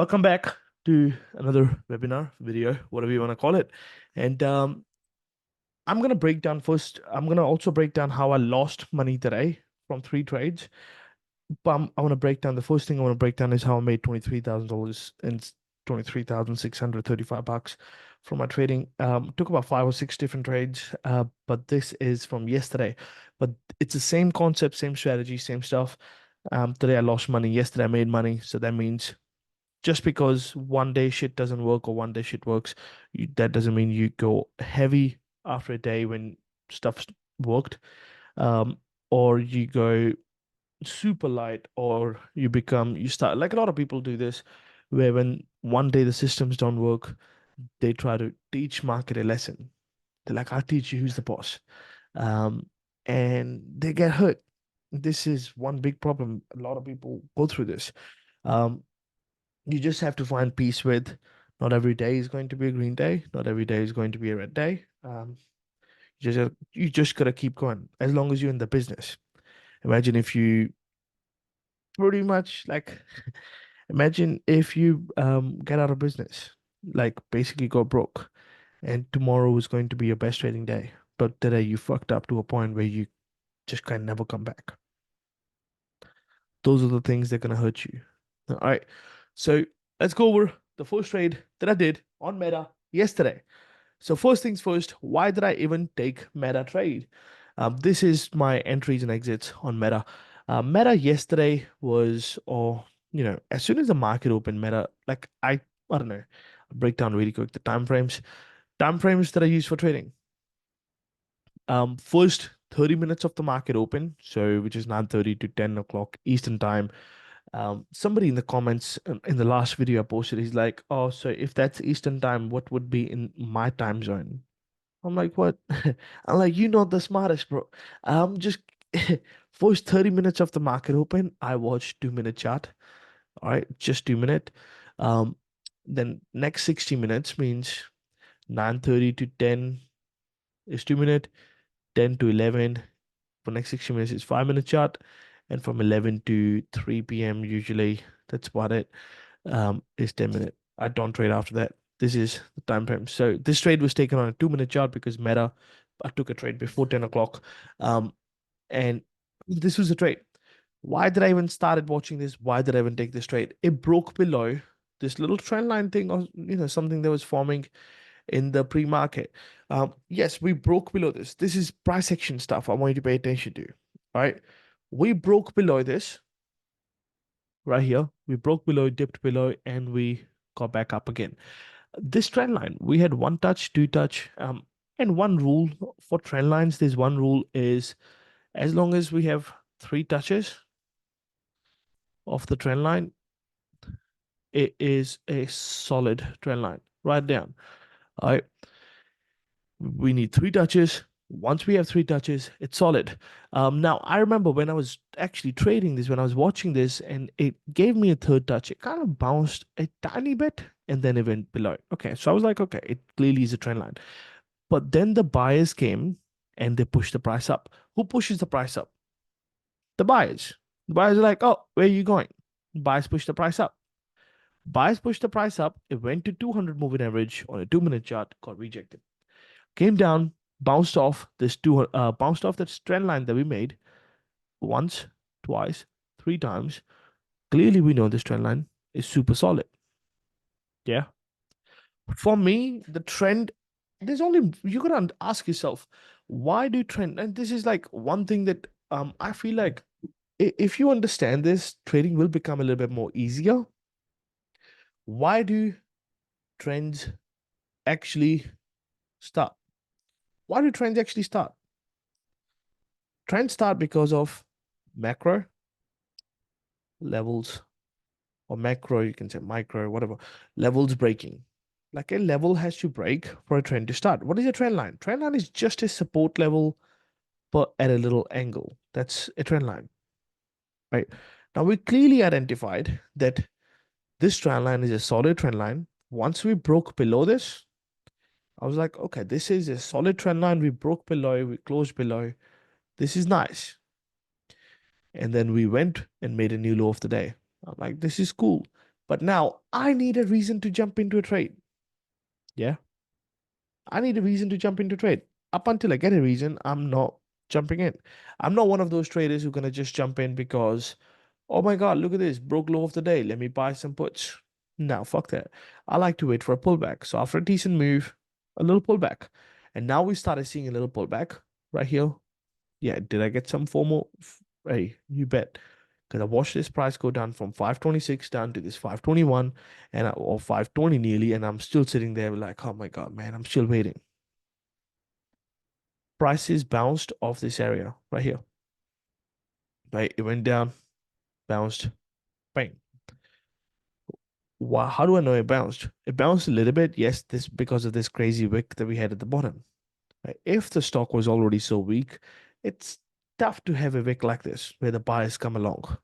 Welcome back to another webinar, video, whatever you want to call it. And I'm gonna break down first. I'm gonna also break down how I lost money today from three trades. But I want to break down the first thing I want to break down is how I made $23,000 and 23,635 bucks from my trading. Took about five or six different trades, but this is from yesterday. But it's the same concept, same strategy, same stuff. Today I lost money. Yesterday I made money, so that means just because one day shit doesn't work or one day shit works, that doesn't mean you go heavy after a day when stuff's worked, um, or you go super light, or you start like a lot of people do this, where when one day the systems don't work, they try to teach market a lesson. They're like, I'll teach you who's the boss. Um, and they get hurt. This is one big problem. A lot of people go through this. Um, you just have to find peace with not every day is going to be a green day, not every day is going to be a red day. You just gotta keep going as long as you're in the business. Imagine if you pretty much like imagine if you get out of business, like basically go broke, and tomorrow is going to be your best trading day, but today you fucked up to a point where you just can never come back. Those are the things that are gonna hurt you. All right. So let's go over the first trade that I did on Meta yesterday. So first things first, why did I even take Meta trade? This is my entries and exits on Meta. Meta yesterday was, or as soon as the market opened, Meta, like I don't know, I'll break down really quick the time frames that I use for trading. First 30 minutes of the market open, so which is 9:30 to 10 o'clock Eastern time. Somebody in the comments in the last video I posted, he's like, "Oh, so if that's Eastern time, what would be in my time zone?" I'm like, "What?" I'm like, "You're not the smartest, bro." Just first 30 minutes of the market open, I watched 2 minute chart. All right, just 2 minute. Um, then next 60 minutes means 9:30 to 10 is 2 minute, 10 to 11 for next 60 minutes is 5 minute chart, and from 11 to 3 p.m. usually that's about it. Is 10 minute. I don't trade after that. This is the time frame. So this trade was taken on a 2 minute chart because Meta. I took a trade before 10 o'clock. And this was a trade. Why did I even started watching this? Why did I even take this trade? It broke below this little trend line thing, or something that was forming in the pre-market. Yes, we broke below this. This is price action stuff I want you to pay attention to. All right. We broke below this right here. We broke below, dipped below, and we got back up again. This trend line, we had one touch, two touch, and one rule for trend lines. There's one rule is as long as we have three touches of the trend line, it is a solid trend line. Write down. All right. We need three touches. Once we have three touches, it's solid. Now, I remember when I was actually trading this, when I was watching this, and it gave me a third touch, it kind of bounced a tiny bit and then it went below. Okay, so I was like, okay, it clearly is a trend line. But then the buyers came and they pushed the price up. Who pushes the price up? The buyers. The buyers are like, oh, where are you going? Buyers push the price up. Buyers pushed the price up. It went to 200 moving average on a 2 minute chart, got rejected. Came down, bounced off that trend line that we made once, twice, three times. Clearly, we know this trend line is super solid. Yeah. For me, the trend, there's only you gotta ask yourself, why do trend? And this is like one thing that I feel like if you understand this, trading will become a little bit more easier. Why do trends actually start? Why do trends actually start? Trends start because of macro levels, or macro, you can say micro, whatever, levels breaking. Like a level has to break for a trend to start. What is a trend line? Trend line is just a support level, but at a little angle. That's a trend line, right? Now we clearly identified that this trend line is a solid trend line. Once we broke below this, I was like, okay, this is a solid trend line. We broke below, we closed below. This is nice. And then we went and made a new low of the day. I'm like, this is cool. But now I need a reason to jump into a trade. Yeah. I need a reason to jump into trade. Up until I get a reason, I'm not jumping in. I'm not one of those traders who gonna just jump in because, oh my God, look at this, broke low of the day. Let me buy some puts. No, fuck that. I like to wait for a pullback. So after a decent move, a little pullback. And now we started seeing a little pullback right here. Yeah, did I get some FOMO? Hey, you bet. Because I watched this price go down from 526 down to this 521 and or 520 nearly, and I'm still sitting there like, oh my God, man, I'm still waiting. Prices bounced off this area right here. Right, it went down, bounced, bang. Wow, how do I know it bounced? It bounced a little bit, yes, this because of this crazy wick that we had at the bottom. Right? If the stock was already so weak, it's tough to have a wick like this where the buyers come along.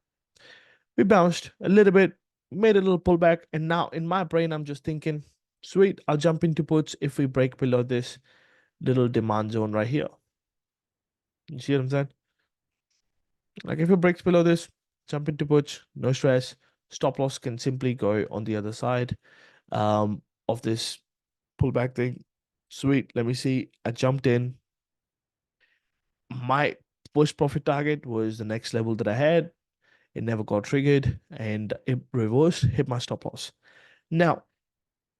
We bounced a little bit, made a little pullback, and now in my brain, I'm just thinking, sweet, I'll jump into puts if we break below this little demand zone right here. You see what I'm saying? Like if it breaks below this, jump into puts, no stress. Stop loss can simply go on the other side of this pullback thing. Sweet, let me see. I jumped in. My first profit target was the next level that I had. It never got triggered and it reversed, hit my stop loss. Now,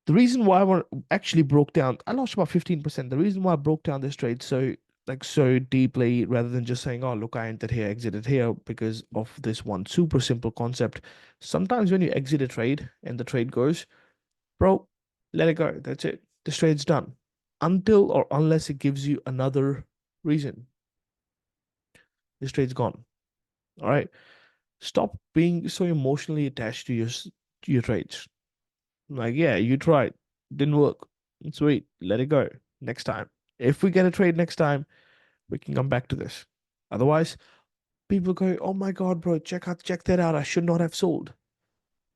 the reason why I actually broke down, I lost about 15%. The reason why I broke down this trade so deeply rather than just saying, oh, look, I entered here, exited here because of this one super simple concept. Sometimes when you exit a trade and the trade goes, bro, let it go. That's it. This trade's done. Until or unless it gives you another reason, this trade's gone. All right. Stop being so emotionally attached to your trades. Like, yeah, you tried, didn't work. Sweet, let it go. Next time, if we get a trade next time, we can come back to this. Otherwise, people go, "Oh my God, bro, check that out. I should not have sold."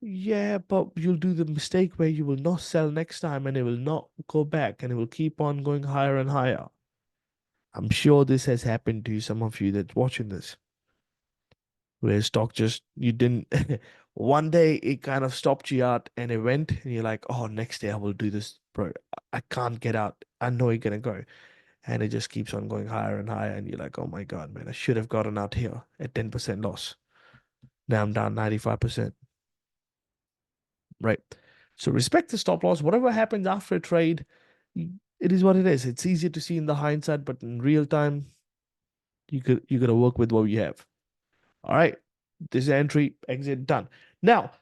Yeah, but you'll do the mistake where you will not sell next time, and it will not go back, and it will keep on going higher and higher. I'm sure this has happened to some of you that's watching this, where stock just you didn't one day it kind of stopped you out and it went and you're like, oh, next day I will do this, bro. I can't get out. I know it's gonna go. And it just keeps on going higher and higher, and you're like, oh my God, man, I should have gotten out here at 10% loss. Now I'm down 95%. Right. So respect the stop loss. Whatever happens after a trade, it is what it is. It's easier to see in the hindsight, but in real time, you gotta work with what you have. All right. This is entry, exit, done. Now,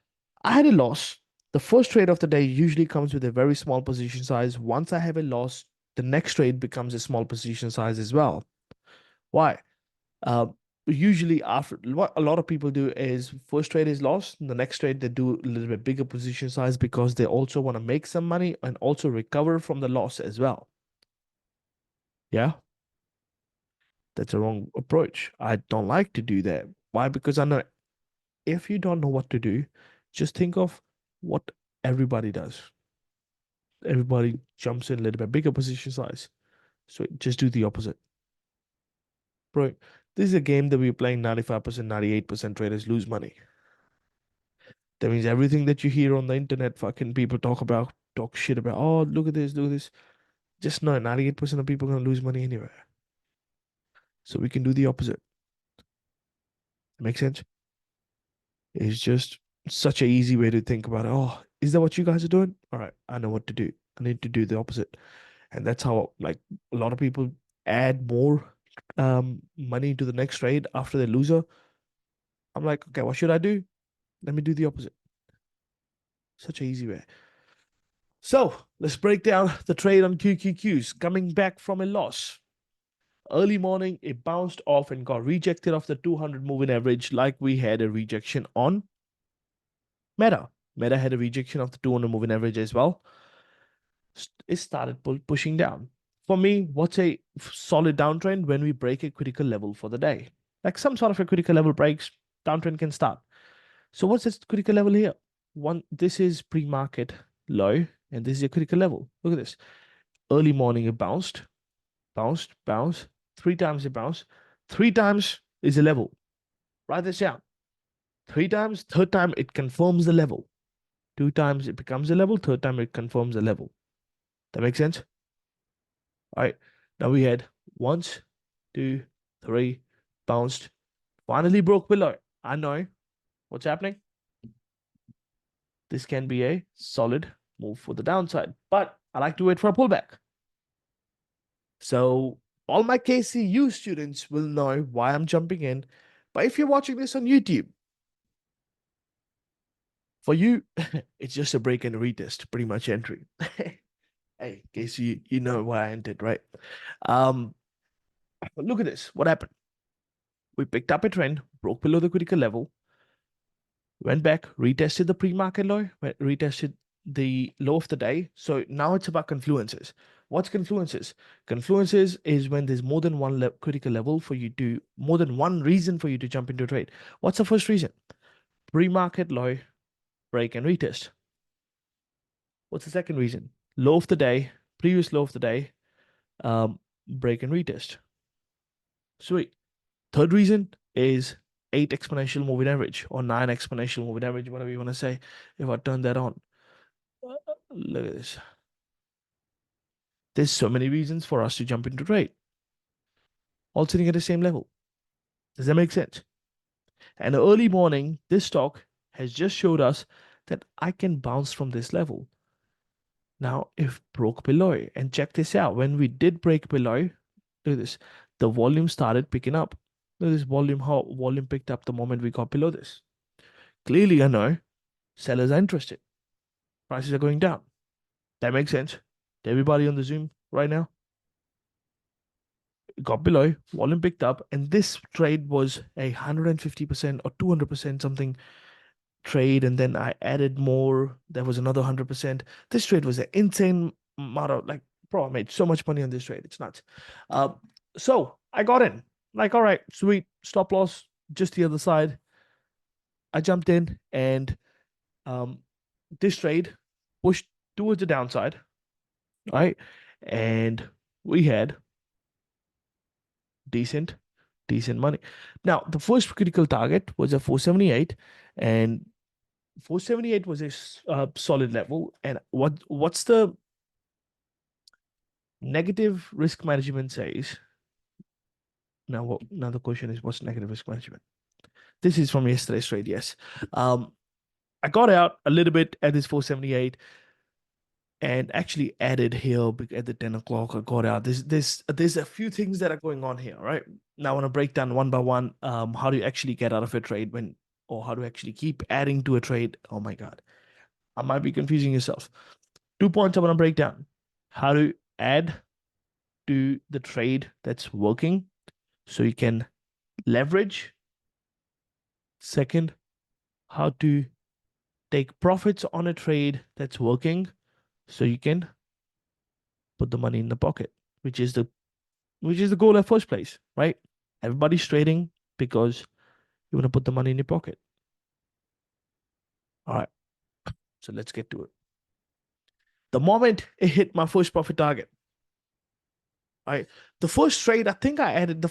I had a loss. The first trade of the day usually comes with a very small position size. Once I have a loss, the next trade becomes a small position size as well. Why? Uh, Usually after what a lot of people do is first trade is lost, the next trade they do a little bit bigger position size because they also want to make some money and also recover from the loss as well. Yeah, that's a wrong approach. I don't like to do that. Why? Because I know if you don't know what to do, just think of what everybody does. Everybody jumps in a little bit bigger position size. So just do the opposite. Bro, this is a game that we're playing 95%, 98% traders lose money. That means everything that you hear on the internet, fucking people talk shit about, oh, look at this, look at this. Just know 98% of people are going to lose money anywhere. So we can do the opposite. Make sense? It's just such an easy way to think about it. Oh, is that what you guys are doing? All right, I know what to do. I need to do the opposite. And that's how like a lot of people add more money to the next trade after they loser. I'm like, okay, what should I do? Let me do the opposite. Such an easy way. So let's break down the trade on QQQs. Coming back from a loss. Early morning, it bounced off and got rejected off the 200 moving average, like we had a rejection on Meta. Meta had a rejection of the 200 moving average as well. It started pushing down. For me, what's a solid downtrend? When we break a critical level for the day. Like some sort of a critical level breaks, downtrend can start. So what's this critical level here? This is pre-market low, and this is a critical level. Look at this. Early morning, it bounced, bounced, bounced. 3 times it bounced. 3 times is a level. Write this down. 3 times, third time, it confirms the level. Two times it becomes a level. Third time it confirms a level. That makes sense? All right. Now we had once, two, three, bounced, finally broke below. I know what's happening. This can be a solid move for the downside, but I like to wait for a pullback. So all my KCU students will know why I'm jumping in. But if you're watching this on YouTube, for you, it's just a break and a retest, pretty much entry. Hey, KCU, you know why I entered, right? Um, Look at this. What happened? We picked up a trend, broke below the critical level, went back, retested the pre-market low, retested the low of the day. So now it's about confluences. What's confluences? Confluences is when there's more than one critical level for you to, more than one reason for you to jump into a trade. What's the first reason? Pre-market low, break and retest. What's the second reason? Low of the day, previous low of the day, break and retest. Sweet. Third reason is 8 exponential moving average or 9 exponential moving average, whatever you want to say. If I turn that on, look at this. There's so many reasons for us to jump into trade, all sitting at the same level. Does that make sense? And early morning, this stock has just showed us that I can bounce from this level. Now, if broke below, and check this out, when we did break below, look at this, the volume started picking up. Look at this volume, how volume picked up the moment we got below this. Clearly, I know sellers are interested. Prices are going down. That makes sense to everybody on the Zoom right now. It got below, volume picked up, and this trade was a 150% or 200% something trade, and then I added more. There was another 100%. This trade was an insane amount of, like, bro, I made so much money on this trade. It's nuts. Uh, so I got in. Like, all right, sweet. Stop loss just the other side. I jumped in, and um, this trade pushed towards the downside, right? And we had decent, decent money. Now, the first critical target was a 478, and 478 was a solid level. And what's the negative risk management says? Now the question is, what's negative risk management? This is from yesterday's trade. Yes, I got out a little bit at this 478 and actually added here at the 10 o'clock. I got out. There's a few things that are going on here, right? Now I want to break down one by one. How do you actually get out of a trade when, or how to actually keep adding to a trade? Oh my God, I might be confusing yourself. 2 points I want to break down: how to add to the trade that's working so you can leverage. Second, how to take profits on a trade that's working so you can put the money in the pocket, which is the goal at first place, right? Everybody's trading because you want to put the money in your pocket. All right, so let's get to it. The moment it hit my first profit target, right? The first trade, I think I added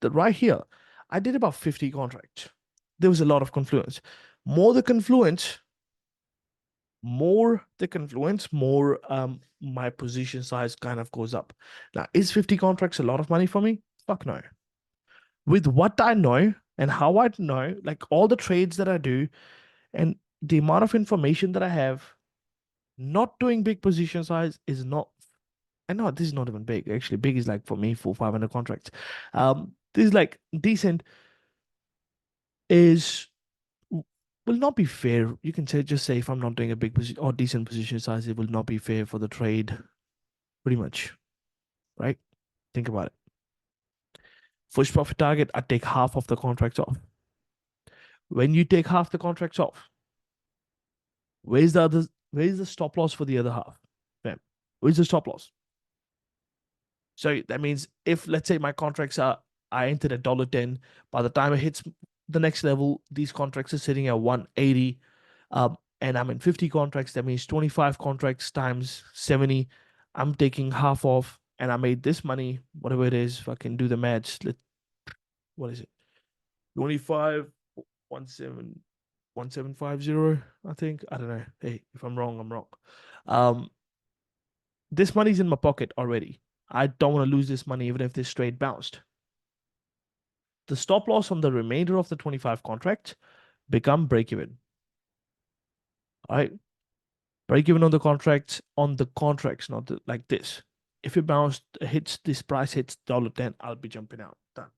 right here, I did about 50 contracts. There was a lot of confluence. More the confluence, more my position size kind of goes up. Now, is 50 contracts a lot of money for me? Fuck no. With what I know and how I know, like all the trades that I do and the amount of information that I have, not doing big position size is not. I know this is not even big. Actually, big is like for me 500 contracts. This is like decent. Is will not be fair. You can just say if I'm not doing a big position or decent position size, it will not be fair for the trade. Pretty much, right? Think about it. First profit target, I take half of the contracts off. When you take half the contracts off, where's the other? Where's the stop loss for the other half? Bam. Where's the stop loss? So that means if let's say my contracts are I entered at $10, by the time it hits the next level, these contracts are sitting at 180. And I'm in 50 contracts, that means 25 contracts times 70. I'm taking half off and I made this money, whatever it is, if I can do the maths. What is it? 25, 17. 1750, I think. I don't know. Hey, if I'm wrong, I'm wrong. Um, this money's in my pocket already. I don't want to lose this money even if this trade bounced. The stop loss on the remainder of the 25 contracts become break even. All right. Break even on the contracts, not like this. If it bounced, hits this price, hits $10, I'll be jumping out. Done.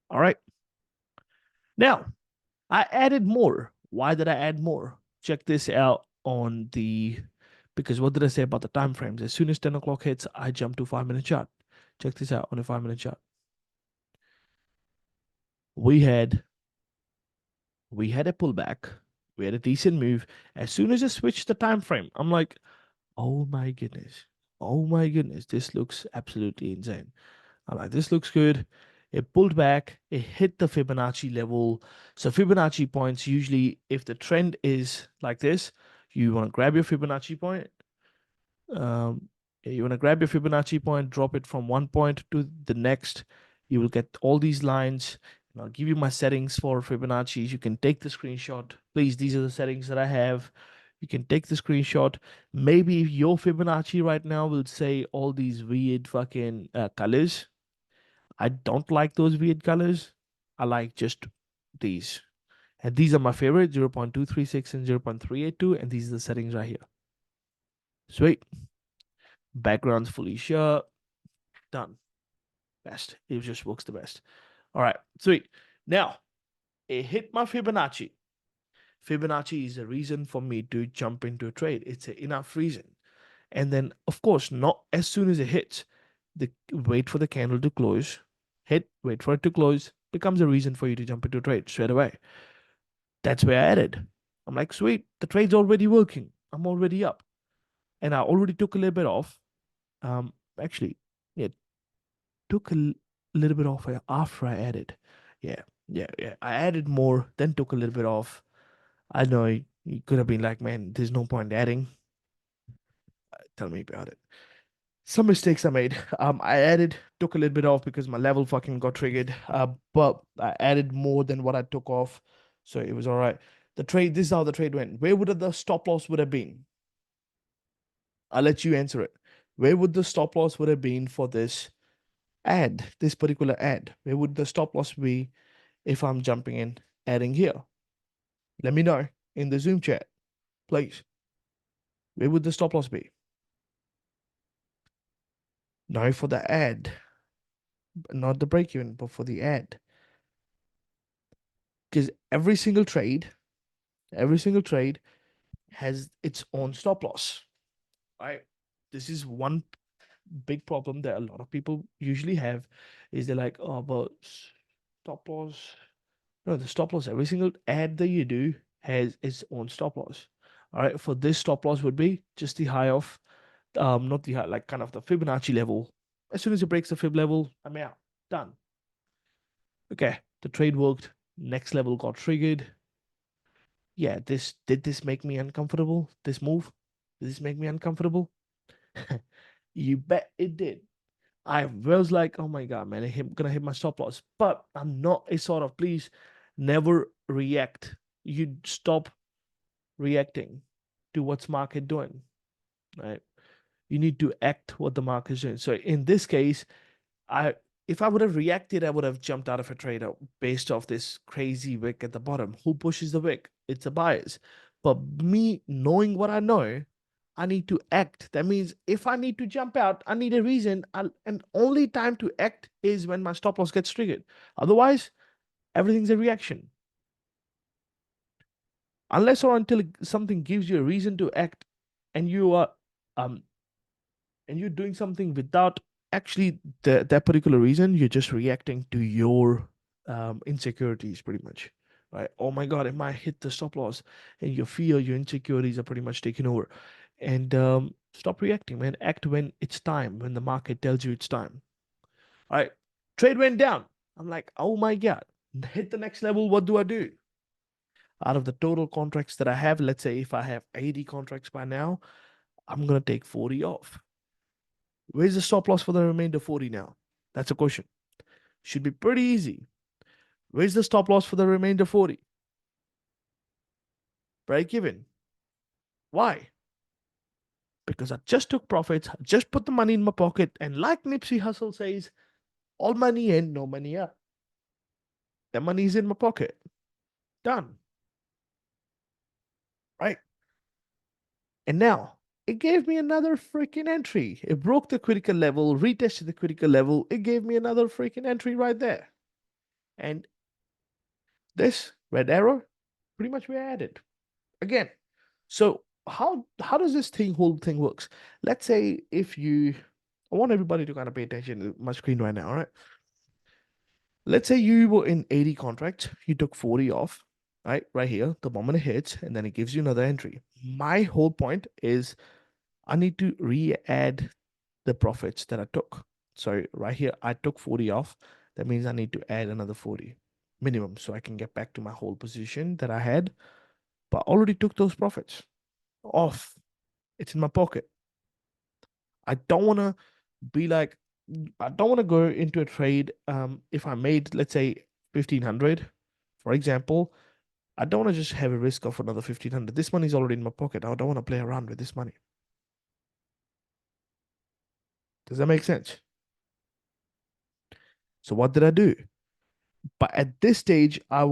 All right. Now, I added more. Why did I add more? Check this out on the, because what did I say about the time frames? As soon as 10 o'clock hits, I jump to 5 minute chart. Check this out on a 5 minute chart. We had we had a pullback. We had a decent move. As soon as I switched the time frame, I'm like, oh my goodness. Oh my goodness. This looks absolutely insane. I'm like, this looks good. It pulled back, it hit the Fibonacci level. So Fibonacci points, usually if the trend is like this, you want to grab your Fibonacci point. You want to grab your Fibonacci point, drop it from one point to the next. You will get all these lines. And I'll give you my settings for Fibonacci. You can take the screenshot. Please, these are the settings that I have. You can take the screenshot. Maybe your Fibonacci right now will say all these weird fucking colors. I don't like those weird colors. I like just these. And these are my favorite 0.236 and 0.382. And these are the settings right here. Sweet. Background's fully sure. Done. Best. It just works the best. All right. Sweet. Now, it hit my Fibonacci. Fibonacci is a reason for me to jump into a trade. It's enough reason. And then, of course, not as soon as it hits, the wait for the candle to close, hit, wait for it to close, becomes a reason for you to jump into a trade straight away. That's where I added. I'm like, sweet, the trade's already working. I'm already up. And I already took a little bit off. Actually, yeah, took a little bit off after I added. Yeah, yeah. I added more, then took a little bit off. I know you could have been like, man, there's no point adding. Tell me about it. Some mistakes I made. I added, took a little bit off because my level fucking got triggered. But I added more than what I took off, so it was all right. The trade. This is how the trade went. Where would the stop loss would have been? I'll let you answer it. Where would the stop loss would have been for this particular ad? Where would the stop loss be if I'm jumping in, adding here? Let me know in the Zoom chat, please. Where would the stop loss be? No, for the ad, not the break even, but for the ad. Because every single trade has its own stop loss. Right? This is one big problem that a lot of people usually have is they're like, oh, but stop loss. No, the stop loss, every single ad that you do has its own stop loss. All right. For this stop loss would be just the high of not the high, like kind of the Fibonacci level. As soon as it breaks the Fib level, I'm out. Done. Okay. The trade worked. Next level got triggered. Yeah, did this make me uncomfortable? This move? Did this make me uncomfortable? You bet it did. I was like, oh my God, man, I'm gonna hit my stop loss. But I'm not a sort of, please never react. You stop reacting to what's market doing, right? You need to act what the market is doing. So in this case, I if I would have reacted, I would have jumped out of a trade based off this crazy wick at the bottom. Who pushes the wick? It's the buyers. But me knowing what I know, I need to act. That means if I need to jump out, I need a reason. And only time to act is when my stop loss gets triggered. Otherwise, everything's a reaction. Unless or until something gives you a reason to act, and you are um and you're doing something without actually that particular reason, you're just reacting to your insecurities pretty much, right? Oh my God, it might hit the stop loss, and your fear, your insecurities are pretty much taking over. And stop reacting, man. Act when it's time, when the market tells you it's time. All right, trade went down. I'm like, oh my God, hit the next level. What do I do? Out of the total contracts that I have, let's say if I have 80 contracts by now, I'm gonna take 40 off. Where's the stop loss for the remainder 40 now? That's a question. Should be pretty easy. Where's the stop loss for the remainder 40? break even. Why? Because I just took profits, I just put the money in my pocket, and like Nipsey Hussle says, all money in, no money out. The money's in my pocket. Done. Right? And now it gave me another freaking entry. It broke the critical level, retested the critical level. It gave me another freaking entry right there. And this red arrow, pretty much where I added. Again, so how does this whole thing works? Let's say if you I want everybody to kind of pay attention to my screen right now, all right? Let's say you were in 80 contracts, you took 40 off, right here, the moment it hits, and then it gives you another entry. My whole point is I need to re-add the profits that I took. So right here, I took 40 off. That means I need to add another 40 minimum so I can get back to my whole position that I had, but I already took those profits off. It's in my pocket. I don't want to be like, I don't want to go into a trade. If I made, let's say, 1500, for example, I don't want to just have a risk of another 1500. This money is already in my pocket. I don't want to play around with this money. Does that make sense? So what did I do? But at this stage, I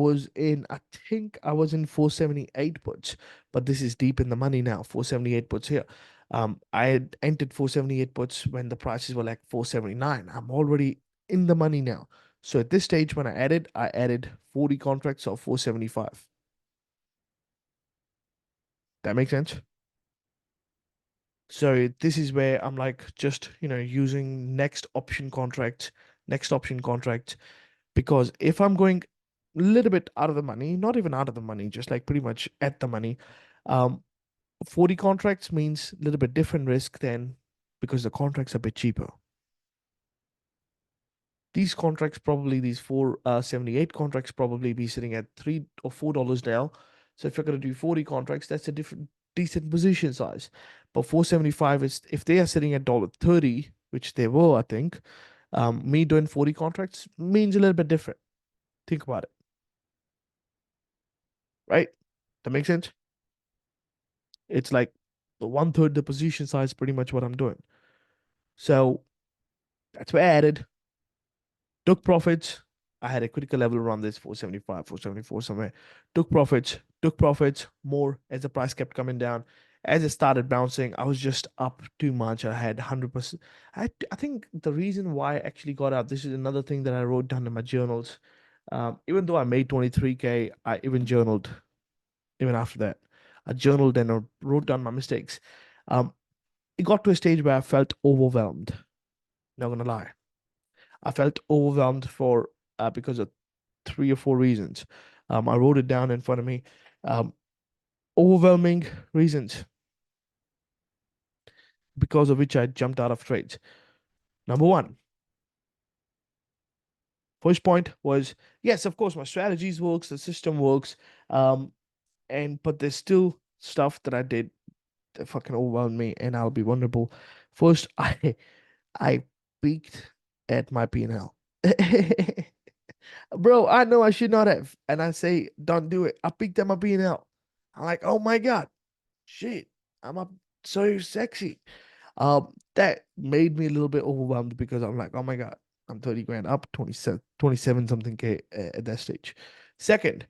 think I was in 478 puts, but this is deep in the money now, 478 puts here. I had entered 478 puts when the prices were like 479. I'm already in the money now. So at this stage, when I added 40 contracts of 475. That makes sense? So this is where I'm like just, using next option contract, because if I'm going a little bit out of the money, not even out of the money, just like pretty much at the money, um, 40 contracts means a little bit different risk than because the contracts are a bit cheaper. These contracts probably these 478 contracts probably be sitting at $3 or $4 now. So if you're going to do 40 contracts, that's a different decent position size. But 475 is if they are sitting at $30, which they were, I think. Me doing 40 contracts means a little bit different. Think about it, right? That makes sense. It's like the one third the position size, pretty much what I'm doing. So that's where I added, took profits. I had a critical level around this 475, 474 somewhere. Took profits more as the price kept coming down. As it started bouncing, I was just up too much. I had 100%. I think the reason why I actually got out, this is another thing that I wrote down in my journals. Even though I made 23K, I even journaled even after that. I journaled and I wrote down my mistakes. Um, it got to a stage where I felt overwhelmed. Not gonna lie, I felt overwhelmed for because of three or four reasons. I wrote it down in front of me. Um, Overwhelming reasons because of which I jumped out of trades. Number one, first point was yes, of course, my strategies works, the system works, um, and but there's still stuff that I did that fucking overwhelmed me, and I'll be vulnerable. First, I peaked at my P&L. Bro, I know I should not have. And I say, don't do it. I peeked at my P&L. I'm like, oh my God, shit, I'm up so sexy. That made me a little bit overwhelmed because I'm like, oh my God, I'm 30 grand up, 27 something K at that stage. Second,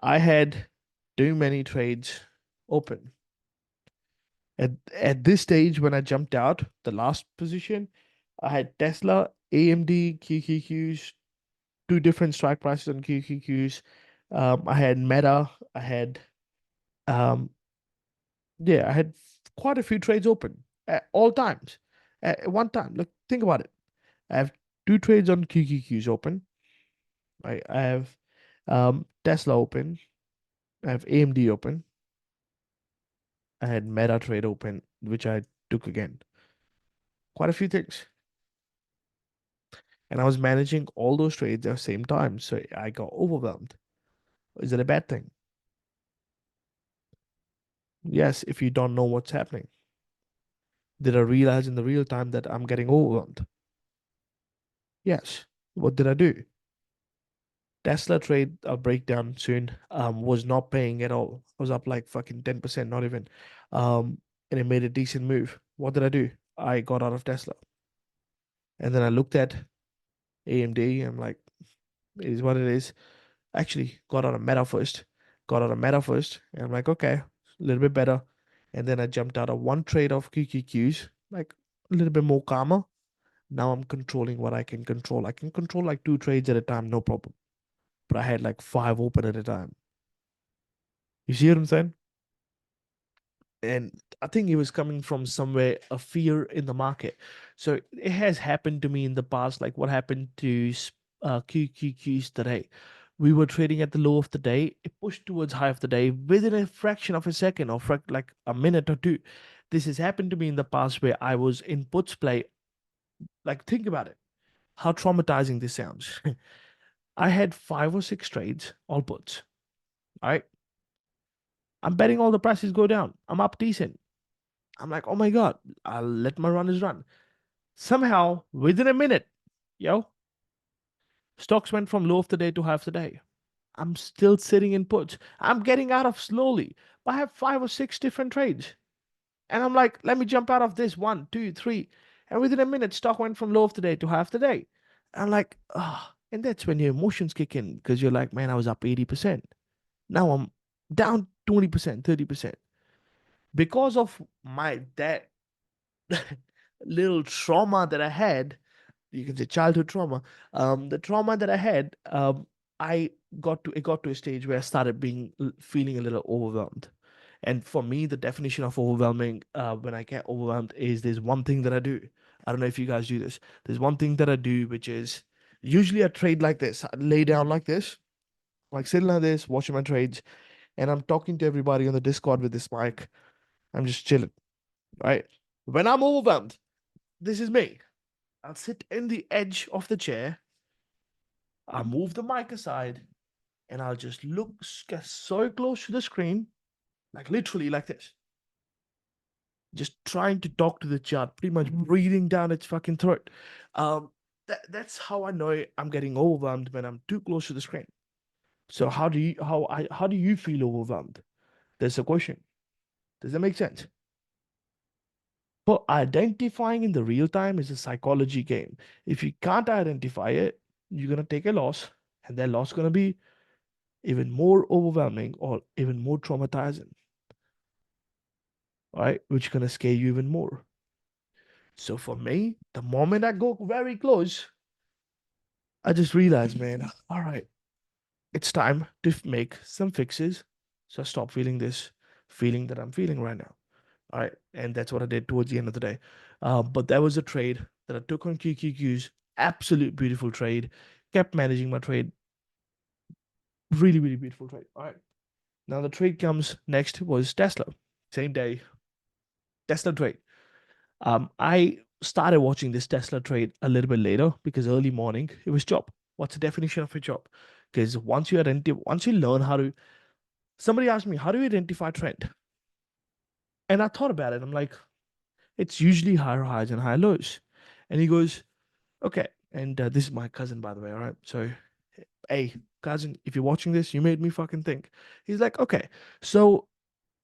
I had too many trades open. At this stage, when I jumped out, the last position, I had Tesla, AMD, QQQs, two different strike prices on QQQs. I had Meta. I had um, yeah, I had quite a few trades open at all times. At one time, look, think about it. I have two trades on QQQs open. I have Tesla open. I have AMD open. I had Meta trade open, which I took again. Quite a few things. And I was managing all those trades at the same time. So I got overwhelmed. Is it a bad thing? Yes, if you don't know what's happening. Did I realize in the real time that I'm getting overwhelmed? Yes. What did I do? Tesla trade breakdown soon. Was not paying at all. I was up like fucking 10%, not even. And it made a decent move. What did I do? I got out of Tesla. And then I looked at AMD. I'm like, it is what it is. Actually, got out of Meta first. Got out of Meta first. And I'm like, okay, a little bit better. And then I jumped out of one trade of QQQs, like a little bit more calmer. Now I'm controlling what I can control. I can control like two trades at a time, no problem. But I had like five open at a time. You see what I'm saying? And I think it was coming from somewhere, a fear in the market. So it has happened to me in the past, like what happened to QQQs today. We were trading at the low of the day, it pushed towards high of the day within a fraction of a second or like a minute or two. This has happened to me in the past where I was in puts play. Like, think about it, how traumatizing this sounds. I had five or six trades, all puts. All right. I'm betting all the prices go down. I'm up decent. I'm like, oh my God, I'll let my runners run. Somehow, within a minute, yo, stocks went from low of the day to high of the day. I'm still sitting in puts. I'm getting out of slowly, but I have five or six different trades. And I'm like, let me jump out of this one, two, three. And within a minute, stock went from low of the day to high of the day. And I'm like, ah, oh. And that's when your emotions kick in because you're like, man, I was up 80%. Now I'm down 20%, 30%. Because of that little trauma that I had, you can say childhood trauma. The trauma that I had, I it got to a stage where I started feeling a little overwhelmed. And for me, the definition of overwhelming, when I get overwhelmed, is there's one thing that I do. I don't know if you guys do this. There's one thing that I do, which is usually I trade like this. I lay down like this, like sitting like this, watching my trades, and I'm talking to everybody on the Discord with this mic. I'm just chilling, right? When I'm overwhelmed, this is me. I'll sit in the edge of the chair. I'll move the mic aside and I'll just get so close to the screen, like literally like this, just trying to talk to the chart, pretty much breathing down its fucking throat. That's how I know I'm getting overwhelmed when I'm too close to the screen. So how do you feel overwhelmed? That's the question. Does that make sense? But identifying in the real time is a psychology game. If you can't identify it, you're gonna take a loss, and that loss is gonna be even more overwhelming or even more traumatizing, right? Which is gonna scare you even more. So for me, the moment I go very close, I just realize, man, all right, it's time to make some fixes. So I stop feeling this feeling that I'm feeling right now. All right. And that's what I did towards the end of the day. But that was a trade that I took on QQQs. Absolute beautiful trade. Kept managing my trade. Really, really beautiful trade. All right. Now the trade comes next was Tesla. Same day, Tesla trade. I started watching this Tesla trade a little bit later because early morning it was job. What's the definition of a job? Because once you learn how to, somebody asked me, how do you identify trend? And I thought about it. I'm like, it's usually higher highs and higher lows. And he goes, okay. And this is my cousin, by the way. All right. So, hey, cousin, if you're watching this, you made me fucking think. He's like, okay, so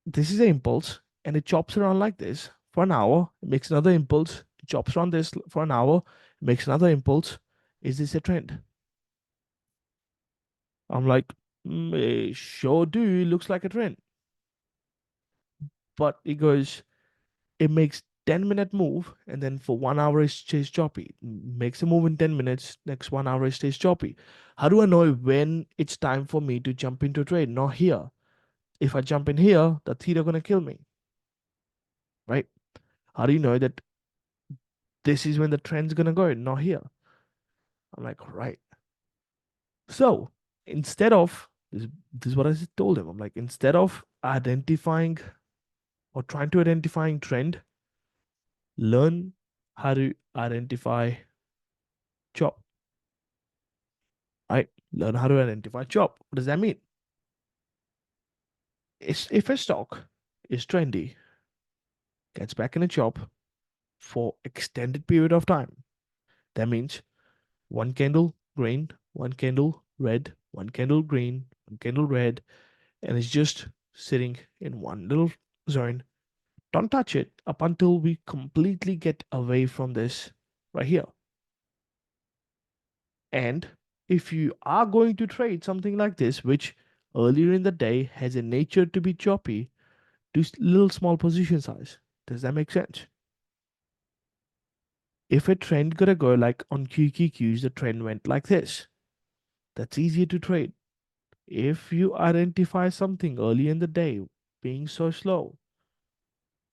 this is an impulse and it chops around like this for an hour. It makes another impulse, it chops around this for an hour, it makes another impulse. Is this a trend? I'm like, sure do. Looks like a trend. But he goes, it makes 10-minute move and then for 1 hour it stays choppy. Makes a move in 10 minutes, next 1 hour it stays choppy. How do I know when it's time for me to jump into a trade? Not here. If I jump in here, the theta gonna kill me, right? How do you know that this is when the trend's gonna go? Not here. I'm like, right. So instead of this is what I told him. I'm like, instead of identifying or trying to identifying trend, learn how to identify chop. Right? Learn how to identify chop. What does that mean? If a stock is trendy, gets back in a chop for extended period of time, that means one candle green, one candle red, one candle green, one candle red, and it's just sitting in one little zone. Don't touch it up until we completely get away from this right here. And if you are going to trade something like this, which earlier in the day has a nature to be choppy, do little small position size. Does that make sense? If a trend gonna go like on QQQs, the trend went like this. That's easier to trade. If you identify something early in the day being so slow,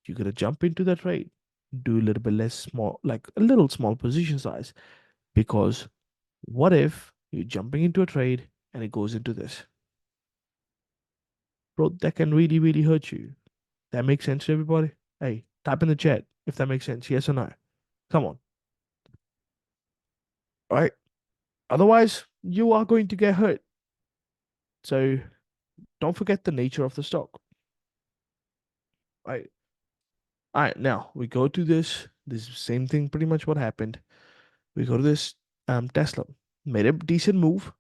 you gotta jump into the trade, do a little bit less small, like a little small position size. Because what if you're jumping into a trade and it goes into this? Bro, that can really, really hurt you. That makes sense to everybody? Hey, type in the chat if that makes sense. Yes or no? Come on. All right. Otherwise, you are going to get hurt. So don't forget the nature of the stock. All right. All right. Now we go to this. This same thing, pretty much what happened. We go to this Tesla. Made a decent move.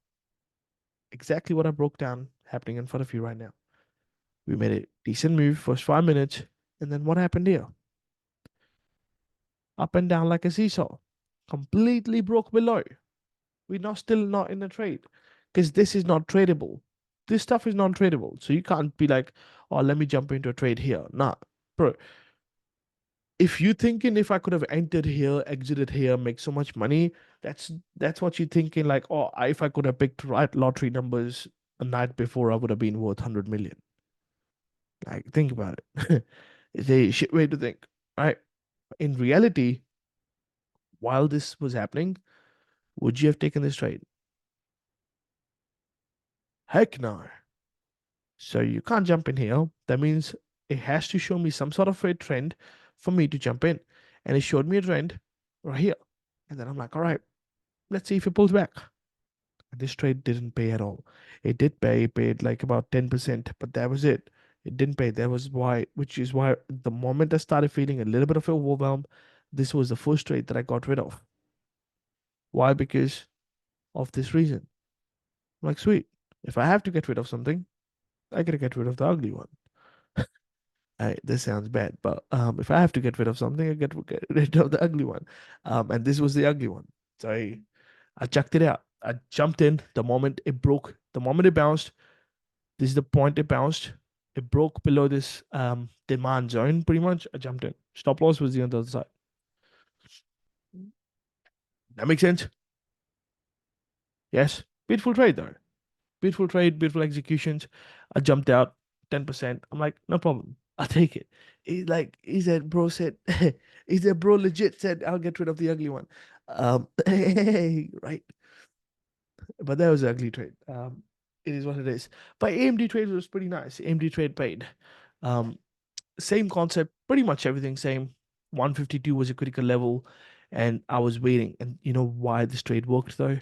Exactly what I broke down happening in front of you right now. We made a decent move, first 5 minutes. And then what happened here? Up and down like a seesaw. Completely broke below. We're not still not in a trade because this is not tradable. This stuff is not tradable. So you can't be like, oh, let me jump into a trade here. Nah, bro. If you thinking if I could have entered here, exited here, make so much money, that's what you're thinking. Like, oh, if I could have picked right lottery numbers a night before, I would have been worth 100 million. Like, think about it. It's a shit way to think, right? In reality, while this was happening, would you have taken this trade? Heck no. So you can't jump in here. That means it has to show me some sort of a trend for me to jump in. And it showed me a trend right here. And then I'm like, all right, let's see if it pulls back. And this trade didn't pay at all. It did pay, it paid like about 10%, but that was it. It didn't pay. That was why, which is why the moment I started feeling a little bit of overwhelm, this was the first trade that I got rid of. Why? Because of this reason. I'm like, sweet. If I have to get rid of something, I gotta get rid of the ugly one. This sounds bad, but if I have to get rid of something, get rid of the ugly one. And this was the ugly one. So I chucked it out. I jumped in the moment it broke, the moment it bounced. This is the point it bounced. It broke below this demand zone pretty much. I jumped in. Stop loss was the other side. That makes sense? Yes. Beautiful trade though. Beautiful trade, beautiful executions. I jumped out 10%. I'm like, no problem. I'll take it. He said, bro said, he said, bro legit said, I'll get rid of the ugly one. Right. But that was an ugly trade. It is what it is. But AMD trade was pretty nice. AMD trade paid. Um, Same concept, pretty much everything same. 152 was a critical level, and I was waiting. And you know why this trade worked though?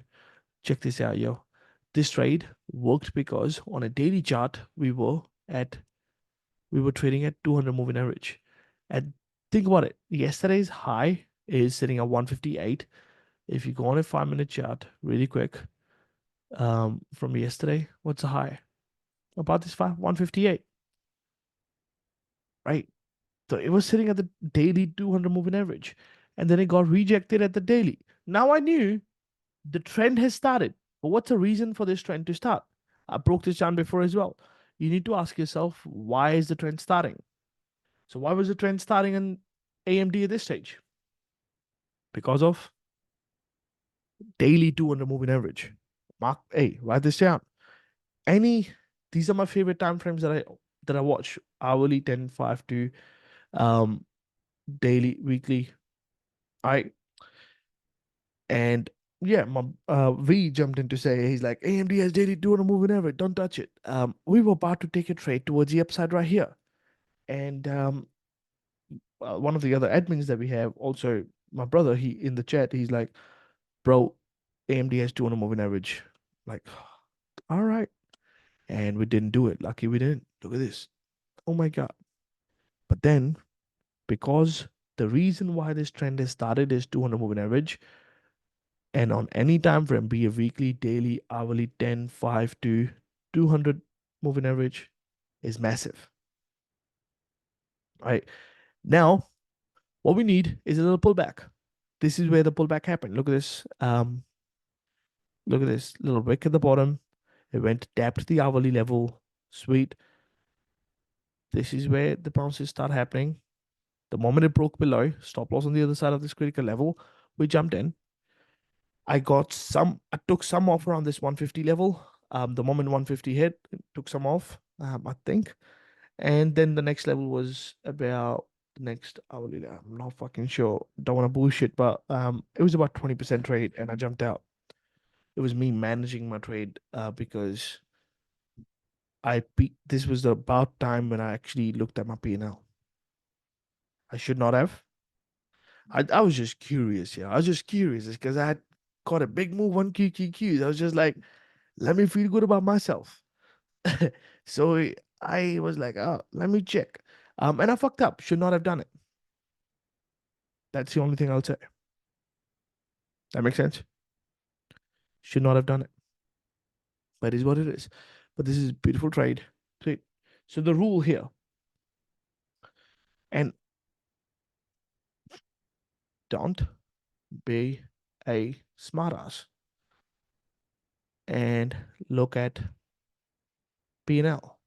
Check this out, yo. This trade worked because on a daily chart we were trading at 200 moving average. And think about it. Yesterday's high is sitting at 158. If you go on a 5 minute chart really quick, from yesterday, what's the high? About this 158, right? So it was sitting at the daily 200 moving average. And then it got rejected at the daily. Now I knew the trend has started. But what's the reason for this trend to start? I broke this down before as well. You need to ask yourself, why is the trend starting? So why was the trend starting in AMD at this stage? Because of daily 200 moving average. Mark, hey, write this down. Any, these are my favorite time frames that I watch. Hourly, 10, 5 to um daily, weekly. I and yeah, my V jumped in to say he's like AMD has daily 200 moving average. Don't touch it. We were about to take a trade towards the upside right here, and one of the other admins that we have, also my brother, he in the chat, he's like, bro, AMD has 200 moving average. Like, all right, and we didn't do it. Lucky we didn't. Look at this. Oh my god. But then because the reason why this trend has started is 200 moving average, And on any time frame, be a weekly, daily, hourly, 10, 5 to 200 moving average is massive. All right. Now, what we need is a little pullback. This is where the pullback happened. Look at this. Look at this little wick at the bottom. It went, tapped the hourly level. Sweet. This is where the bounces start happening. The moment it broke below, stop loss on the other side of this critical level, we jumped in. I took some off around this 150 level. The moment 150 hit, it took some off, I think. And then the next level was about the next hourly. I'm not fucking sure. Don't want to bullshit, but it was about 20% trade, and I jumped out. It was me managing my trade because this was the about time when I actually looked at my P&L. I should not have. I was just curious, yeah. I was just curious because I had caught a big move on QQQs. I was just like, let me feel good about myself. So I was like, oh, let me check. And I fucked up. Should not have done it. That's the only thing I'll say. That makes sense. Should not have done it. But it is what it is. But this is a beautiful trade. Sweet. So the rule here, and don't be a smartass and look at P&L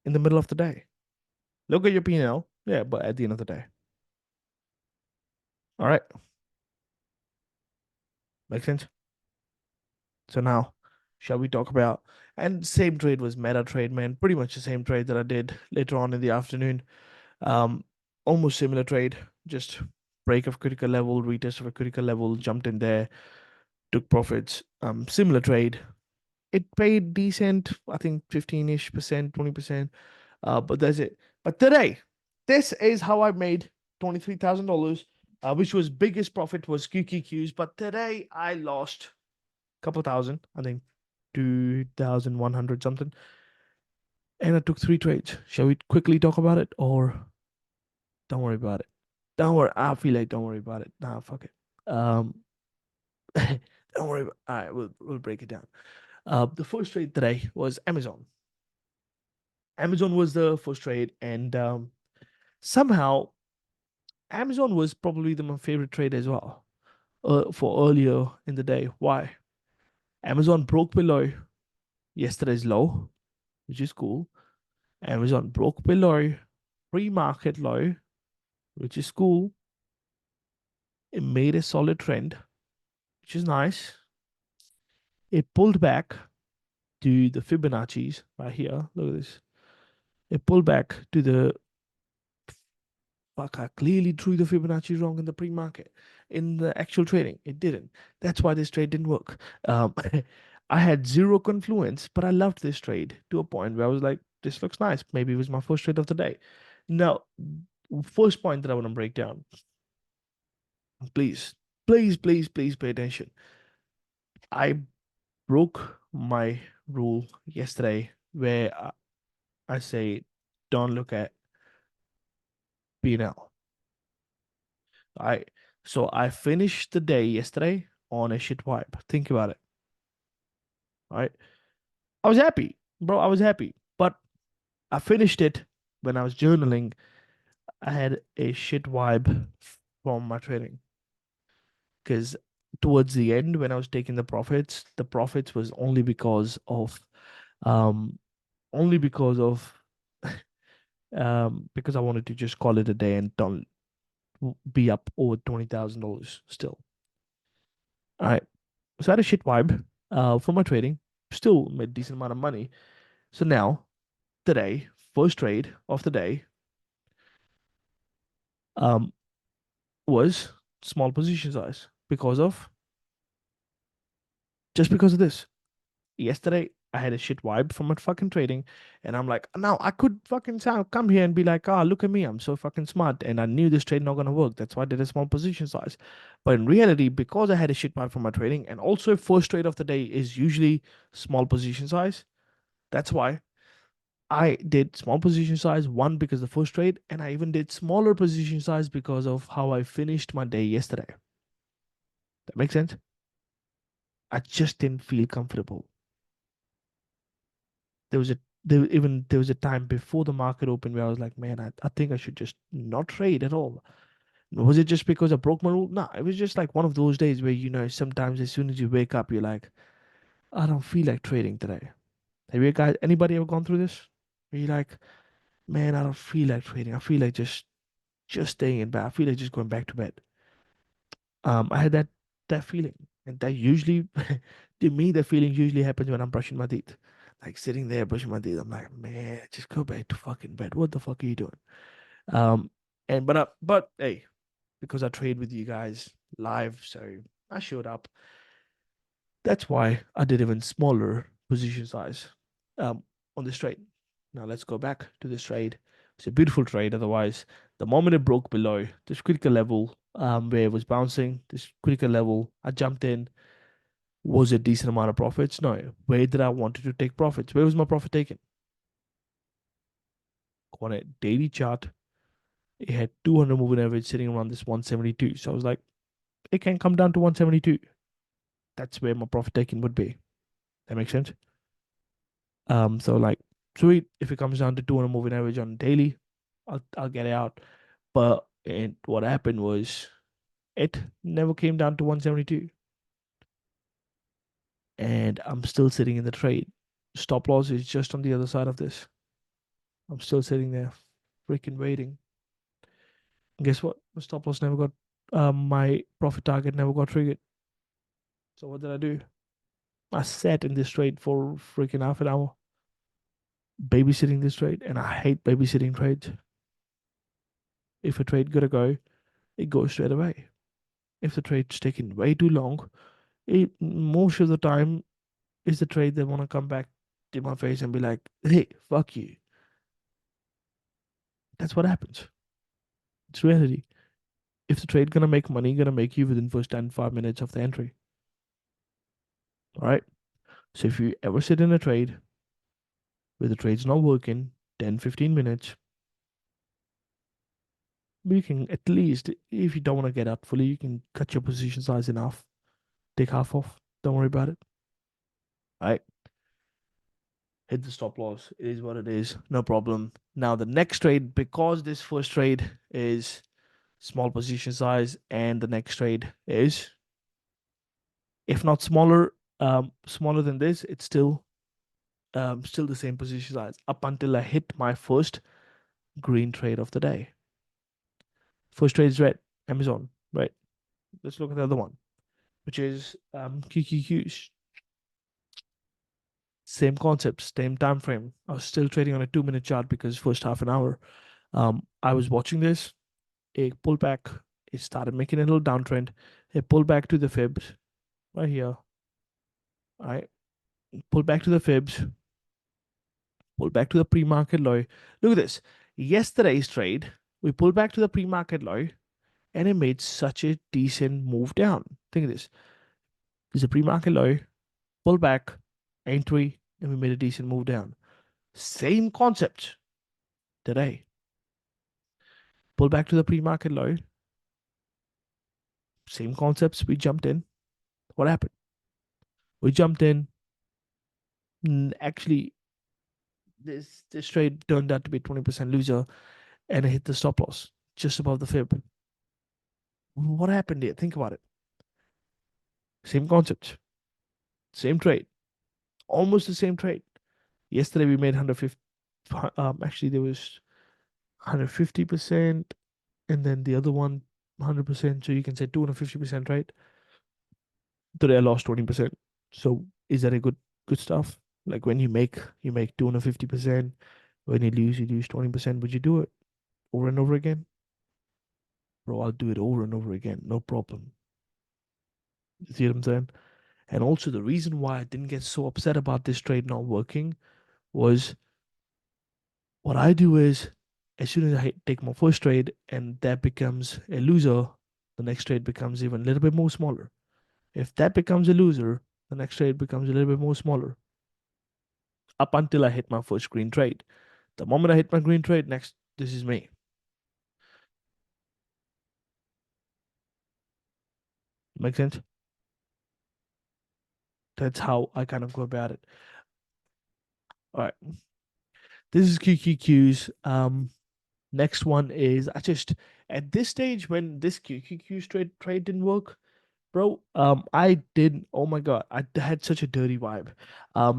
in the middle of the day. Look at your P&L, yeah, but at the end of the day. All right. Make sense? So now, shall we talk about, and same trade was meta trade, man. Pretty much the same trade that I did later on in the afternoon. Um, almost similar trade, just break of critical level, retest of a critical level, jumped in there, took profits. Similar trade. It paid decent, I think 15-ish percent, 20%. But that's it. But today, this is how I made $23,000, which was biggest profit was QQQs. But today I lost a couple thousand, I think 2,100 something. And I took 3 trades. Shall we quickly talk about it or don't worry about it? Don't worry. I feel like don't worry about it. Nah, fuck it. Don't worry. All right, we'll break it down. The first trade today was Amazon. Amazon was the first trade, and somehow Amazon was probably my favorite trade as well. For earlier in the day. Why? Amazon broke below yesterday's low, which is cool. Amazon broke below pre-market low, which is cool. It made a solid trend, which is nice. It pulled back to the Fibonacci's right here. Look at this. It pulled back to the fuck. I clearly drew the Fibonacci wrong in the pre-market. In the actual trading, it didn't. That's why this trade didn't work. I had zero confluence, but I loved this trade to a point where I was like, this looks nice. Maybe it was my first trade of the day. Now, first point that I want to break down. Please, please, please, please pay attention. I broke my rule yesterday where I say don't look at P&L. So I finished the day yesterday on a shit vibe. Think about it. All right. I was happy, bro. I was happy. But I finished it when I was journaling. I had a shit vibe from my trading. Because towards the end, when I was taking the profits was um only because I wanted to just call it a day and don't be up over $20,000 still. All right. So I had a shit vibe for my trading. Still made a decent amount of money. So now, today, first trade of the day, um, was small position size just because of this. Yesterday, I had a shit vibe from my fucking trading, and I'm like, now I could fucking come here and be like, ah, look at me, I'm so fucking smart, and I knew this trade not gonna work. That's why I did a small position size. But in reality, because I had a shit vibe from my trading, and also first trade of the day is usually small position size, that's why I did small position size one because the first trade, and I even did smaller position size because of how I finished my day yesterday. That makes sense? I just didn't feel comfortable. There was a there was a time before the market opened where I was like, man, I think I should just not trade at all. Was it just because I broke my rule? No, it was just like one of those days where, sometimes as soon as you wake up, you're like, I don't feel like trading today. Have you guys, anybody ever gone through this? Where you're like, man, I don't feel like trading. I feel like just staying in bed. I feel like just going back to bed. I had that feeling, and that usually, to me, that feeling usually happens when I'm brushing my teeth, like sitting there brushing my teeth. I'm like, man, just go back to fucking bed. What the fuck are you doing? Um, and but hey, because I trade with you guys live, so I showed up. That's why I did even smaller position size um, on this trade. Now let's go back to this trade. It's a beautiful trade. Otherwise, the moment it broke below this critical level where it was bouncing, this critical level, I jumped in. Was a decent amount of profits? No. Where did I wanted to take profits? Where was my profit taken? On a daily chart, it had 200 moving average sitting around this 172. So I was like, it can come down to 172. That's where my profit taking would be. That makes sense. So like, sweet. If it comes down to 200 moving average on daily, I'll get it out. But and what happened was it never came down to 172, and I'm still sitting in the trade. Stop loss is just on the other side of this. I'm still sitting there, freaking waiting. And guess what? My stop loss never got. My profit target never got triggered. So what did I do? I sat in this trade for freaking half an hour, babysitting this trade, and I hate babysitting trades. If a trade gotta go, it goes straight away. If the trade's taking way too long, most of the time is the trade they want to come back to my face and be like, hey, fuck you. That's what happens. It's reality. If the trade gonna make money, gonna make you within first 10, 5 minutes of the entry. All right. So if you ever sit in a trade where the trade's not working, 10, 15 minutes, you can at least, if you don't want to get out fully, you can cut your position size enough, take half off. Don't worry about it. All right. Hit the stop loss. It is what it is. No problem. Now the next trade, because this first trade is small position size, and the next trade is, if not smaller, smaller than this, it's still the same position size up until I hit my first green trade of the day. First trade is red, Amazon. Right. Let's look at the other one, which is QQQs. Same concept, same time frame. I was still trading on a 2 minute chart because first half an hour, I was watching this. It pulled back. It started making a little downtrend. It pulled back to the fibs right here. All right, pull back to the fibs. Pull back to the pre-market low. Look at this. Yesterday's trade, we pulled back to the pre-market low, and it made such a decent move down. Think of this. There's a pre-market low, pull back, entry, and we made a decent move down. Same concept today. Pull back to the pre-market low. Same concepts. We jumped in. What happened? We jumped in. Actually, this trade turned out to be 20% loser, and it hit the stop loss just above the fib. What happened here? Think about it. Same concept, same trade, almost the same trade. Yesterday we made 150. Actually, there was 150%, and then the other one 100%. So you can say 250%, right? Today I lost 20%. So is that a good stuff? Like when you make 250%. When you lose 20%. Would you do it over and over again? Bro, I'll do it over and over again. No problem. You see what I'm saying? And also the reason why I didn't get so upset about this trade not working was, what I do is, as soon as I take my first trade and that becomes a loser, the next trade becomes even a little bit more smaller. If that becomes a loser, the next trade becomes a little bit more smaller up until I hit my first green trade. The moment I hit my green trade, next, this is me. Make sense? That's how I kind of go about it. All right. This is QQQs. Next one is I just at this stage when this QQQ trade didn't work, bro. I did. Oh my God, I had such a dirty vibe.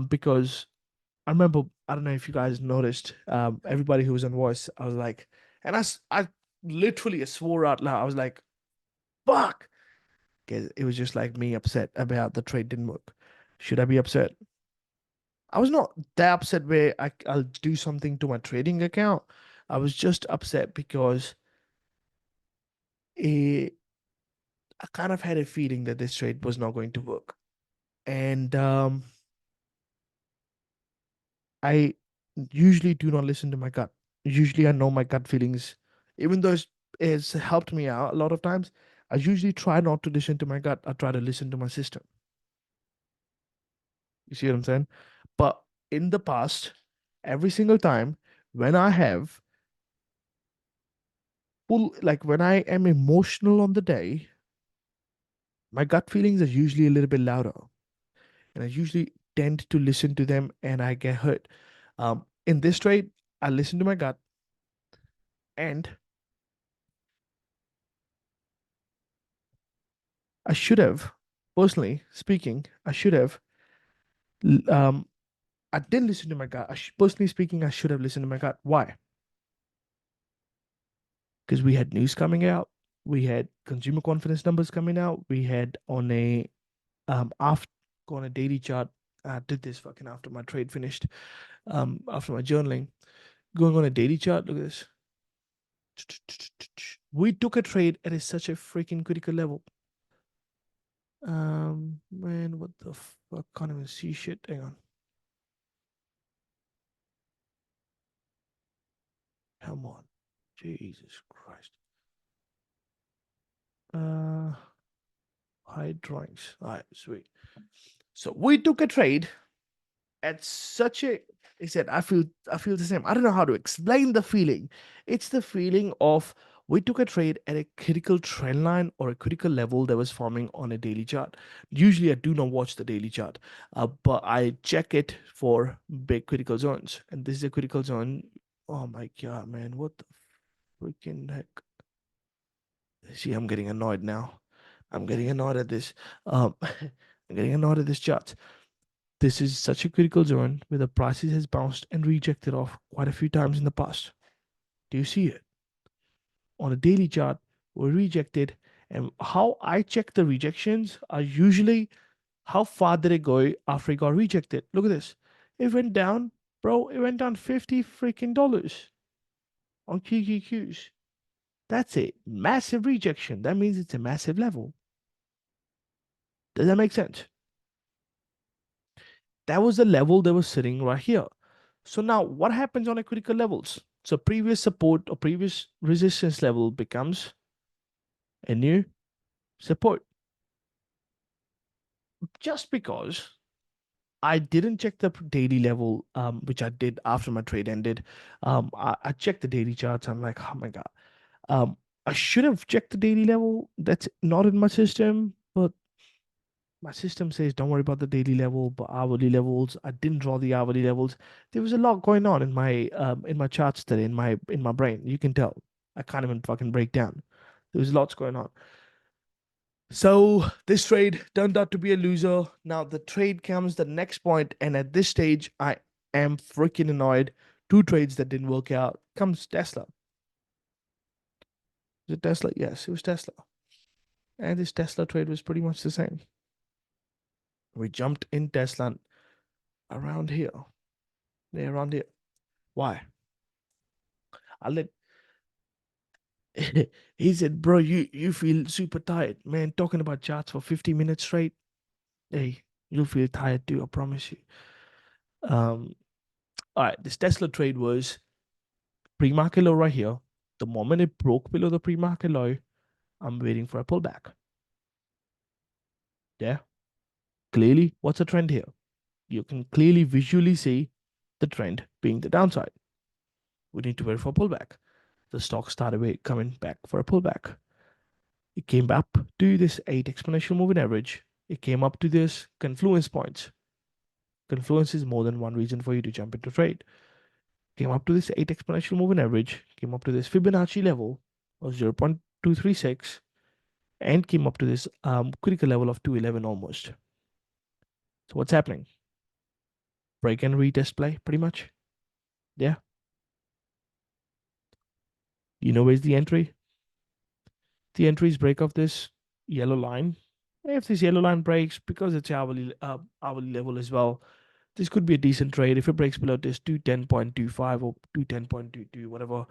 Because I remember. I don't know if you guys noticed. Everybody who was on voice, I was like, and I literally swore out loud. I was like, "Fuck." 'Cause it was just like me upset about the trade didn't work. Should I be upset? I was not that upset where I'll do something to my trading account. I was just upset because it, I kind of had a feeling that this trade was not going to work. And I usually do not listen to my gut. Usually I know my gut feelings, even though it's helped me out a lot of times. I usually try not to listen to my gut. I try to listen to my system. You see what I'm saying? But in the past, every single time when I have full, like when I am emotional on the day, my gut feelings are usually a little bit louder. And I usually tend to listen to them and I get hurt. In this trade, I listen to my gut and I should have, personally speaking, I should have, I didn't listen to my gut. Personally speaking, I should have listened to my gut. Why? Because we had news coming out, we had consumer confidence numbers coming out, we had after on a daily chart. I did this fucking after my trade finished, after my journaling, going on a daily chart. Look at this. We took a trade at such a freaking critical level. Man, what the fuck? Can't even see shit. Hang on. Come on. Jesus Christ. Uh, hide drawings. All right, sweet. So we took a trade at such a, he said, I feel the same. I don't know how to explain the feeling. It's the feeling of we took a trade at a critical trend line or a critical level that was forming on a daily chart. Usually I do not watch the daily chart, but I check it for big critical zones, and this is a critical zone. Oh my God, man, what the freaking heck. See, I'm getting annoyed now. I'm getting annoyed at this. I'm getting annoyed at this chart. This is such a critical zone where the prices has bounced and rejected off quite a few times in the past. Do you see it? On a daily chart, we're rejected. And how I check the rejections are usually how far did it go after it got rejected. Look at this. It went down, bro. It went down 50 freaking dollars on QQQs. That's a massive rejection. That means it's a massive level. Does that make sense? That was the level that was sitting right here. So now what happens on a critical levels? So previous support or previous resistance level becomes a new support. Just because I didn't check the daily level, which I did after my trade ended. I checked the daily charts. I'm like, oh my God. Um, I should have checked the daily level. That's not in my system, but my system says don't worry about the daily level, but hourly levels. I didn't draw the hourly levels. There was a lot going on in my charts today, in my brain. You can tell. I can't even fucking break down. There was lots going on. So this trade turned out to be a loser. Now the trade comes the next point, and at this stage, I am freaking annoyed. Two trades that didn't work out. Comes Tesla. Is it Tesla? Yes, it was Tesla. And this Tesla trade was pretty much the same. We jumped in Tesla around here. Yeah, around here. Why? I let he said, bro, you feel super tired, man. Talking about charts for 50 minutes straight. Hey, you'll feel tired too, I promise you. Um, all right, this Tesla trade was pre-market low right here. The moment it broke below the pre-market low, I'm waiting for a pullback. Yeah. Clearly, what's the trend here? You can clearly visually see the trend being the downside. We need to wait for a pullback. The stock started coming back for a pullback. It came up to this 8 exponential moving average. It came up to this confluence points. Confluence is more than one reason for you to jump into trade. Came up to this 8 exponential moving average, came up to this Fibonacci level of 0.236, and came up to this critical level of 211 almost. So what's happening? Break and retest play, pretty much. Yeah. You know where's the entry? The entries break off this yellow line. If this yellow line breaks, because it's hourly level as well, this could be a decent trade. If it breaks below this 210.25 or 210.22, whatever,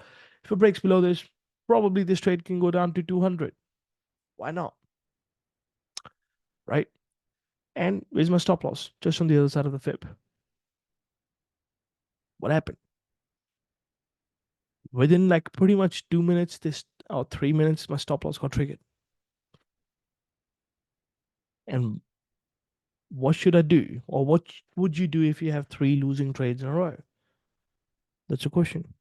if it breaks below this, probably this trade can go down to 200. Why not? Right? And where's my stop loss? Just on the other side of the fib. What happened? Within like pretty much 2 minutes, this or 3 minutes, my stop loss got triggered. And what should I do? Or what would you do if you have 3 losing trades in a row? That's a question.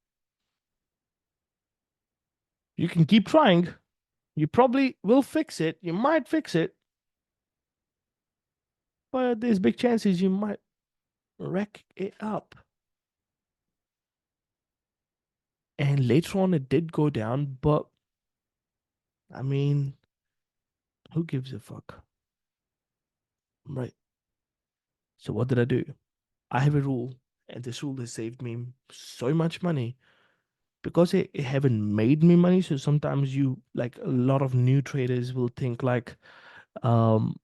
You can keep trying. You probably will fix it. You might fix it. But there's big chances you might wreck it up. And later on, it did go down. But, I mean, who gives a fuck? Right. So what did I do? I have a rule. And this rule has saved me so much money because it haven't made me money. So sometimes you like a lot of new traders will think like um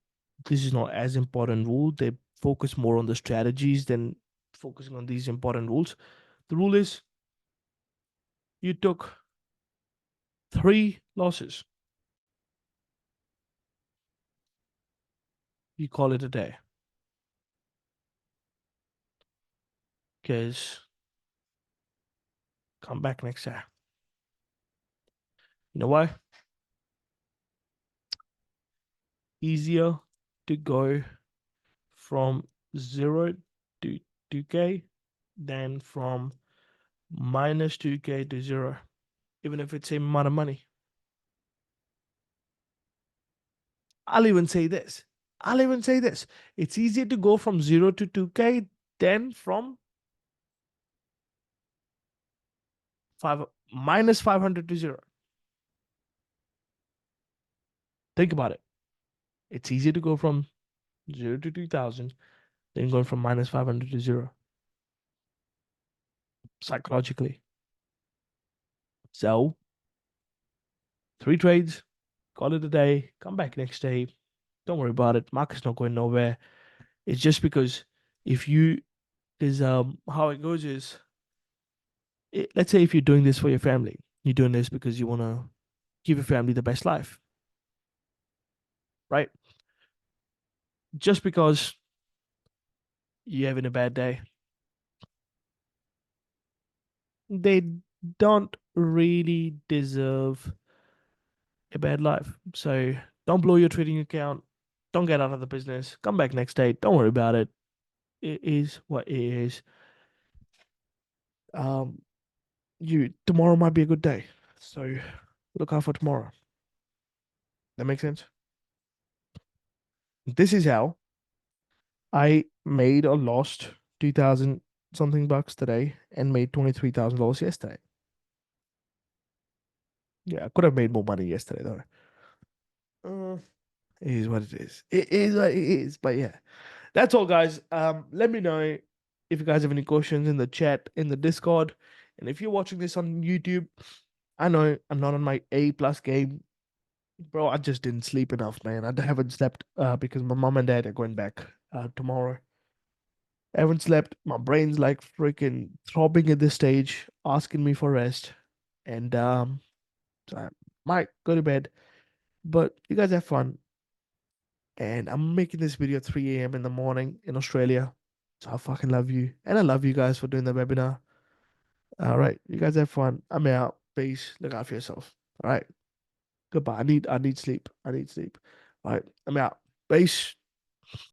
this is not as important rule. They focus more on the strategies than focusing on these important rules. The rule is you took 3 losses, you call it a day. Because come back next year. You know why? Easier to go from 0 to 2K than from minus 2K to 0, even if it's same amount of money. I'll even say this. It's easier to go from 0 to 2K than from minus 500 to 0. Think about it. It's easier to go from 0 to 2000 than going from minus 500 to 0 psychologically. So, 3 trades, call it a day, come back next day. Don't worry about it. Market's not going nowhere. It's just because if you is how it goes is let's say if you're doing this for your family, you're doing this because you want to give your family the best life, right? Just because you're having a bad day, they don't really deserve a bad life. So don't blow your trading account. Don't get out of the business. Come back next day. Don't worry about it. It is what it is. Um, you tomorrow might be a good day. So look out for tomorrow. That makes sense. This is how I made or lost 2,000 something bucks today and made $23,000 yesterday. Yeah, I could have made more money yesterday though. It is what it is. It is what it is. But yeah, that's all, guys. Let me know if you guys have any questions in the chat, in the Discord, and if you're watching this on YouTube. I know I'm not on my A+ game, bro. I just didn't sleep enough, man. I haven't slept because my mom and dad are going back tomorrow. I haven't slept. My brain's like freaking throbbing at this stage, asking me for rest, and so I might go to bed. But you guys have fun. And I'm making this video at 3 a.m. in the morning in Australia. So I fucking love you. And I love you guys for doing the webinar. All right. You guys have fun. I'm out. Peace. Look out for yourself. All right. Goodbye. I need sleep. I need sleep. All right. I'm out. Peace.